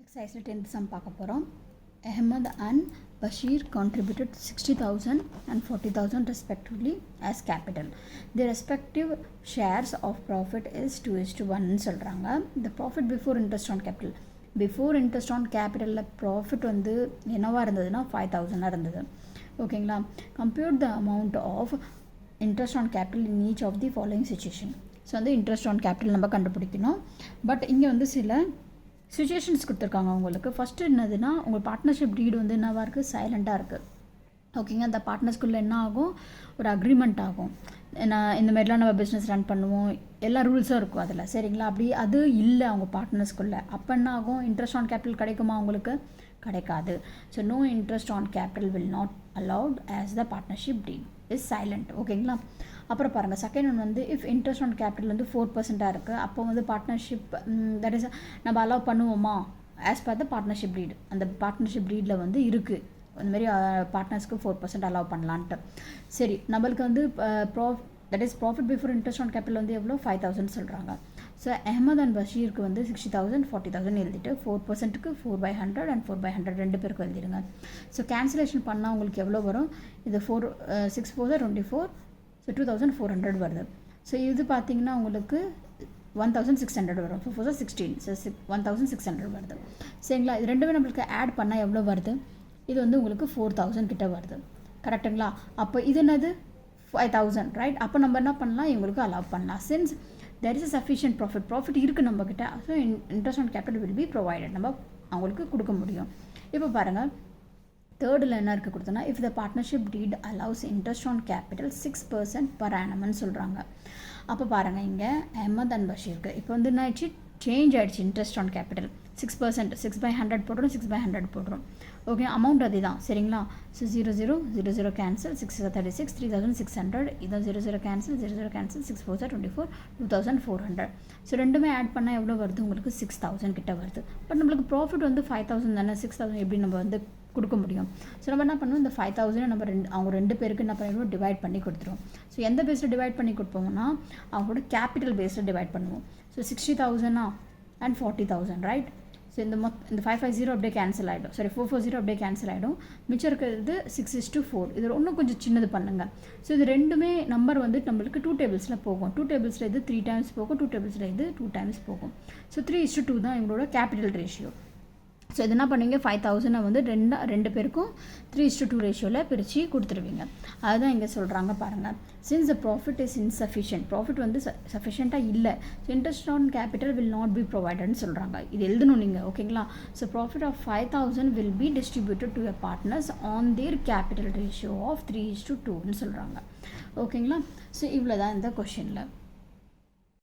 எக்ஸசைஸில் 10th some பார்க்க போகிறோம். Ahmed and Bashir contributed 60,000 and 40,000 respectively as capital. Their respective shares of profit is 2:1 சொல்கிறாங்க. The profit before interest on capital. Before interest on capital profit வந்து என்னவாக இருந்ததுன்னா 5,000 இருந்தது. ஓகேங்களா? Compute the amount of interest on capital in each of the following situation. So வந்து interest on capital நம்ம கண்டுபிடிக்கணும். But இங்கே வந்து சில சுச்சுவேஷன்ஸ் கொடுத்துருக்காங்க உங்களுக்கு. ஃபஸ்ட்டு என்னதுன்னா, உங்கள் பார்ட்னர்ஷிப் டீடு வந்து என்னவாக இருக்குது, சைலண்ட்டாக இருக்குது. ஓகேங்க, அந்த பார்ட்னர்ஸ்குள்ளே என்ன ஆகும், ஒரு அக்ரிமெண்ட் ஆகும். நான் இந்த மாதிரிலாம் நம்ம பிஸ்னஸ் ரன் பண்ணுவோம், எல்லா ரூல்ஸும் இருக்கும் அதில். சரிங்களா? அப்படி அது இல்லை அவங்க பார்ட்னர்ஸ்குள்ளே. அப்போ என்ன ஆகும், இன்ட்ரெஸ்ட் ஆன் கேபிட்டல் கிடைக்குமா உங்களுக்கு? கிடைக்காது. So no interest on capital will not allowed as the partnership deed is silent. ஓகேங்களா? அப்புறம் பாருங்கள், செகண்ட் ஒன் வந்து இஃப் இன்ட்ரெஸ்ட் ஆன் கேபிட்டல் வந்து 4% இருக்குது, அப்போ வந்து பார்ட்னர்ஷிப் தட் இஸ் நம்ம அலோவ் பண்ணுவோமா as per the partnership deed. அந்த பார்ட்னர்ஷிப் டீடில் வந்து இருக்குது அந்தமாரி பார்ட்னர்ஸ்க்கு 4% அலோவ் பண்ணலான்ட்டு. சரி, நம்மளுக்கு வந்து that is profit before interest on capital வந்து எவ்வளோ 5,000 சொல்கிறாங்க. ஸோ அஹமத் அண்ட் பஷீருக்கு வந்து 60,000 40,000 எழுதிட்டு 4%க்கு 4/100 அண்ட் 4/100 ரெண்டு பேருக்கும் எழுதிடுங்க. ஸோ கேன்சலேஷன் பண்ணால் உங்களுக்கு எவ்வளோ வரும், இது 6 4 24, ஸோ 2,400 வருது. ஸோ இது பார்த்தீங்கன்னா உங்களுக்கு 1,600 வரும். 4 4 16, ஸோ 1,600 வருது. சரிங்களா? இது ரெண்டுமே நம்மளுக்கு ஆட் பண்ணால் எவ்வளோ வருது, இது வந்து உங்களுக்கு 4,000 கிட்ட வருது. கரெக்டுங்களா? அப்போ இது என்னது 5,000, ரைட்? அப்போ நம்ம என்ன பண்ணலாம், இவங்களுக்கு அலோவ் பண்ணலாம். Since there is a sufficient profit இருக்குது நம்மக்கிட்ட, so interest on capital will be provided, நம்ம அவங்களுக்கு கொடுக்க முடியும். இப்போ பாருங்கள், தேர்டில் என்ன இருக்குது கொடுத்தோன்னா, if the partnership deed allows interest on capital 6% per annum சொல்கிறாங்க. அப்போ பாருங்கள், இங்கே அஹமத் அண்ட் பஷீருக்கு இப்போ வந்து என்ன ஆயிடுச்சு, சேஞ்ச் ஆகிடுச்சு. இன்ட்ரெஸ்ட் ஆன் கேபிட்டல் 6%, 6/100 போடுறோம், 6/100 போடுறோம். ஓகே, அமௌண்ட் அதே தான். சரிங்களா? ஸோ 0 0 0 0 கேன்சல், 6 36, 3,600, இதான் 0 0 கேன்சல், 0 0 கேன்சல், 6 4 24, 2,400. ஸோ ரெண்டுமே ஆட் பண்ணால் எவ்வளோ வருது உங்களுக்கு, 6,000 கிட்ட வருது. பட் நம்மளுக்கு ப்ராஃபிட் வந்து 5,000 தானே, 6,000 எப்படி நம்ம வந்து கொடுக்க முடியும்? ஸோ நம்ம என்ன பண்ணுவோம், இந்த 5,000 நம்ம அவங்க ரெண்டு பேருக்கு என்ன பண்ணிடுவோம், டிவைட் பண்ணி கொடுத்துருவோம். ஸோ எந்த பேஸில் டிவைட் பண்ணி கொடுப்போம்னா, அவங்களோட கேபிட்டல் பேஸில் டிவைட் பண்ணுவோம். So 60,000 and 40,000, right? ஸோ இந்த 550 அப்படியே கேன்சல் ஆகிடும், சாரி 440 அப்படியே கேன்சல் ஆகிடும். மிச்சம் இருக்கிறது 6:4. இது இன்னும் கொஞ்சம் சின்னது பண்ணுங்கள். ஸோ இது ரெண்டுமே நம்பர் வந்து நம்மளுக்கு 2 டேபிள்ஸில் போகும். 2 டேபிள்ஸில் இது 3 டைம்ஸ் போகும், 2 டேபிள்ஸில் இது 2 டைம்ஸ் போகும். ஸோ 3:2 தான் இவங்களோட கேபிட்டல் ரேஷியோ. ஸோ இது என்ன பண்ணுவீங்க, 5,000 வந்து ரெண்டு பேருக்கும் 3:2 ரேஷியோவில் பிரித்து கொடுத்துருவீங்க. அதுதான் இங்கே சொல்கிறாங்க பாருங்கள். Since the profit is insufficient, profit வந்து சஃபிஷியண்ட்டாக இல்லை, so interest on capital will not be ப்ரொவைடட்னு சொல்கிறாங்க. இது எழுதணும் நீங்கள். ஓகேங்களா? So profit of 5,000 will be distributed to your partners on their capital ratio of 3:2ன்னு சொல்கிறாங்க. ஓகேங்களா? ஸோ இவ்வளோ தான் இந்த கொஷினில்.